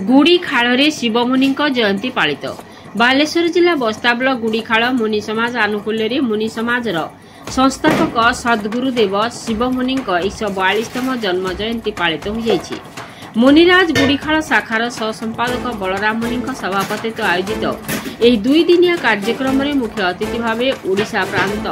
गुड़ीखाल शिवमुनि जयंती पालित। बालेश्वर जिला बस्ता ब्लॉक गुड़ीखाल मुनि समाज आनुकूल्य मुनि समाज संस्थापक सद्गुरुदेव शिवमुनि 142तम जन्म जयंती पालित हो जाइछि। मुनिराज गुड़ीखाल शाखार सहसंपादक बलराम मुनि सभापतित्व आयोजित यह 2 दिनिया कार्यक्रम में मुख्य अतिथि भाव ओडिशा प्रांत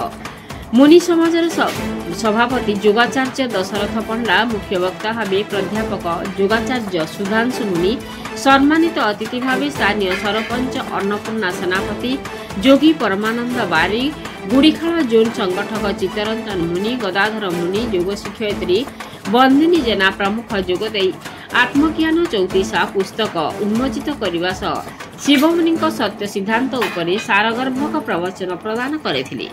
मुनि समाजर सभापति योगाचार्य दशरथ पंडा, मुख्य वक्ता भाव प्राध्यापक योगाचार्य सुधांशु मुनि, सम्मानित अतिथि भाव स्थानीय सरपंच अन्नपूर्णा सेनापति, जोगी परमानंद बारी, गुड़ीखाल जोन संगठक चित्तरंजन मुनि, गदाधर मुनि, योग शिक्षयित्री बंदिनी जेना प्रमुख जोगदे आत्मज्ञान 34 पुस्तक उन्मोचित करने सह शिवमुनि सत्य सिद्धांत उपरे सारगर्भक प्रवचन प्रदान करथिले।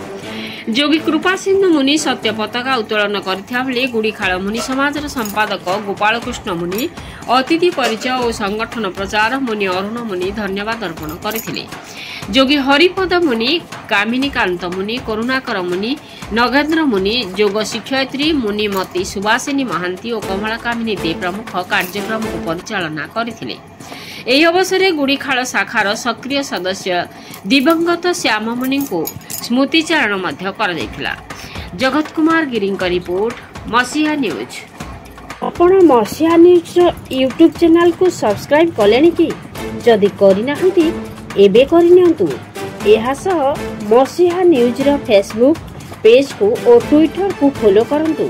जोगी कृपा सिंधु मुनि सत्य पताका उत्तोलन करथिया बेले गुड़ीखाल मुनि समाजर संपादक गोपाल कृष्ण मुनि, अतिथि परिचय और संगठन प्रचार मुनि अरुण मुनि धन्यवाद अर्पण करथिले। जोगी हरिपद मुनि, कामिनीकांत मुनि, करुणाकर मुनि, नगेन्द्र मुनि, योग शिक्षयित्री मुनिमती सुभाषिनी महांती और कमला कामिनी दे प्रमुख कार्यक्रम को परिचालना करथिले। ଏହି ଅବସରରେ गुड़ीखाल शाखार सक्रिय सदस्य दिवंगत श्याम मुनि को स्मृतिचारण मध्य करा जायथिला। जगत कुमार गिरी रिपोर्ट, मसीहा न्यूज। आपण मसीहा न्यूज यूट्यूब चैनल को सब्सक्राइब कलेनि कि? जदि करिना हंती एबे करिनियंतु। एहा सह मसीहा न्यूज रो फेसबुक पेज को और ट्विटर को फॉलो करंतु।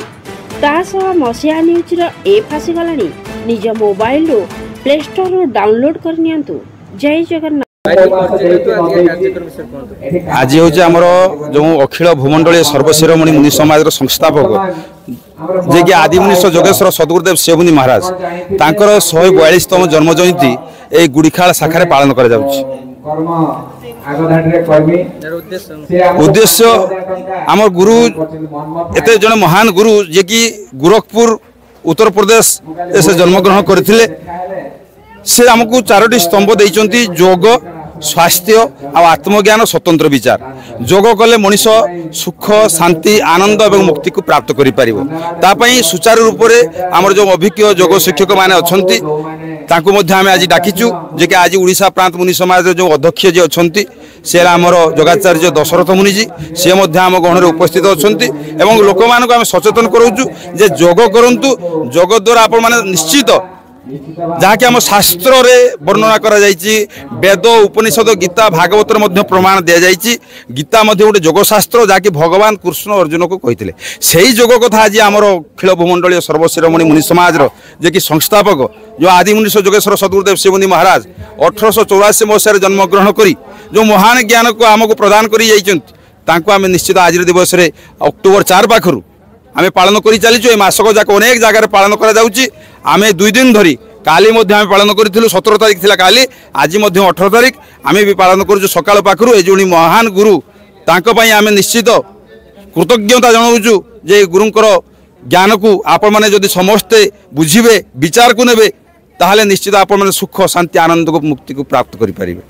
ता सह मसीहा न्यूज रो ऐप आसी गलानी। निज मोबाइल रो प्ले स्टोर डाउनलोड करनियंतु। जय जगन्नाथ। आज हूँ आमर जो अखिल भूमंडलीय सर्वशिरोमणि मुनि समाज संस्थापक जे कि आदिमुनीश्वर जोगेश्वर सद्गुरुदेव शिवमुनि महाराज तांकर 142तम जन्म जयंती ए गुड़ीखाल शाखा पालन कर उद्देश्य आम गुरु एते जन महान गुरु जे कि गोरखपुर उत्तर प्रदेश से जन्मग्रहण करथिले। से आमको 4टी स्तंभ देइचंती योग, स्वास्थ्य और आत्मज्ञान, स्वतंत्र विचार। योग कले मनीष सुख, शांति, आनंद और मुक्ति को प्राप्त करि परिबो। तापई सुचारू रूप से आमर जो अभिज्ञ योग शिक्षक माने अछंती तांको मध्ये आमे आज डाकिचु जे कि आज ओडिशा प्रांत मुनि समाज जो अध्यक्ष जे अछंती से आमर योगाचार्य दशरथ मुनि जी से मध्ये आम गहन उपस्थित अछंती एवं लोक मान को आमे सचेतन करूचु जे योग करंतु। योग द्वारा आपण माने निश्चित जहाँकि आम शास्त्र रे वर्णना करा जायछि, वेद, उपनिषद, गीता, भागवतर मध्य प्रमाण दिया जायछि। गीता मध्य गोटे योग शास्त्र जहाँकि भगवान कृष्ण अर्जुन को कहिथिले। सेही योग कथा आज आमर अखिल भूमंडलीय सर्वशिरोमणि मुनि समाज जे कि संस्थापक जो आदिमुनीश्वर जोगेश्वर सद्गुरुदेव शिवमुनि महाराज 1884 मसीह जन्मग्रहण करी जो महान ज्ञान को आमको प्रदान करी जाइछन्ति तांको आमे निश्चित आज दिवस रे अक्टोबर 4 पाखरु आमे पालन करी चलीचु। ए मासक जाक अनेक जगह पालन करा जाउची। आमे 2 दिन धरी काली मध्य आमे पालन करिथिलु। 17 तारिख थिला काली, आज मध्य 18 तारिख आमे भी पालन करूचु। सकाळ पाखरु ए जोनी महान गुरु तांको पई आमे निश्चित कृतज्ञता जणाउचु जे गुरुंकर ज्ञान को आपण माने जदि समस्ते बुझिबे, विचार को नेबे ताहाले निश्चित आपण माने सुख, शांति, आनंद को, मुक्ति को प्राप्त करि परिबे।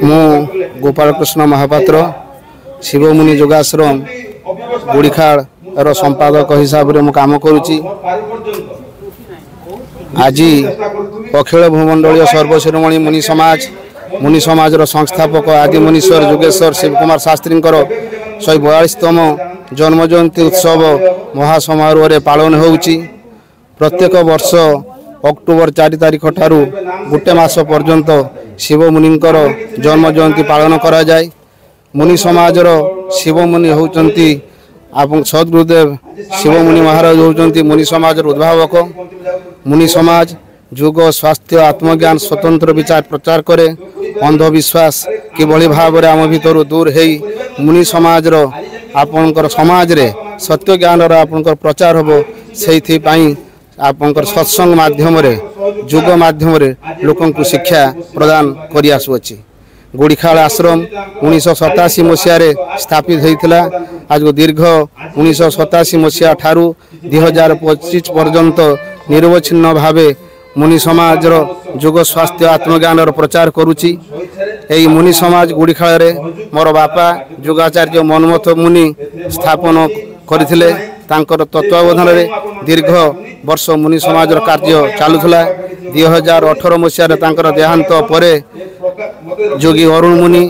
मु गोपाल कृष्ण महापात्र शिवमुनि योगाश्रम गुड़ीखाल संपादक हिसाब से काम करुच्ची। आज अखिल भूमंडलीय सर्वशिरोमणि मुनि समाज संस्थापक आदिमुनीश्वर जोगेश्वर शिवकुमार शास्त्री 142तम जन्म जयंती उत्सव महासमारोह पालन होउची। प्रत्येक वर्ष अक्टोबर 4 तारिख ठारू गोटे मास पर्यंत शिवमुनि जन्म जयंती पालन करा जाए। मुनि समाजर शिवमुनि होउचंती सद्गुरुदेव शिवमुनि महाराज होउचंती मुनि समाजर उद्भावक। मुनि समाज योग, स्वास्थ्य, आत्मज्ञान, स्वतंत्र विचार प्रचार करे। अंधविश्वास किभली भाव में आम भीतर दूर है मुनि समाजर आपणकर समाज रे सत्य ज्ञान आपणकर प्रचार होबो। सेहि पई आपणकर सत्संग माध्यम रे, योग माध्यम रे लोकन को शिक्षा प्रदान करि आसुअछि। गुड़ीखाल आश्रम 1987 मसीह स्थापित होता। आज दीर्घ 1987 मसीहा ठारू 2025 पर्यंत निरवच्छिन्न भावे मुनि समाज योग, स्वास्थ्य, आत्मज्ञान प्रचार करुच्ची। यही मुनि समाज गुड़ीखाल मोर बापा योगाचार्य मनमथ मुनि स्थापन करथिले। ତାଙ୍କର ତତ୍ତ୍ୱାବଧାନରେ ଦୀର୍ଘ ବର୍ଷ ମୁନି ସମାଜର କାର୍ଯ୍ୟ ଚାଲୁଥିଲା। 2018 ମସିହାରେ ତାଙ୍କର ଦେହାନ୍ତ ପରେ ଯୋଗୀ ଅରୁଣ ମୁନି,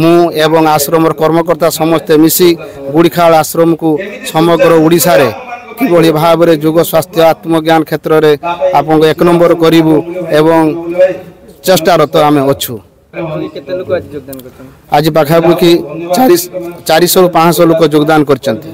ମୁଁ ଏବଂ ଆଶ୍ରମର କର୍ମକର୍ତ୍ତା ସମସ୍ତେ ମିଶି ଗୁଡ଼ିଖାଳ ଆଶ୍ରମକୁ ସମଗ୍ର ଓଡ଼ିଶାରେ କିଭଳି ଭାବରେ ଯୋଗ ସ୍ୱାସ୍ଥ୍ୟ ଆତ୍ମଜ୍ଞାନ କ୍ଷେତ୍ରରେ ଆପଣଙ୍କୁ 1 ନମ୍ବର କରିବୁ ଏବଂ ଚେଷ୍ଟାରତ ଆମେ ଅଛୁ। ଆଜି ପାଖାପାଖି 400ରୁ 500 ଲୋକ ଯୋଗଦାନ କରିଛନ୍ତି।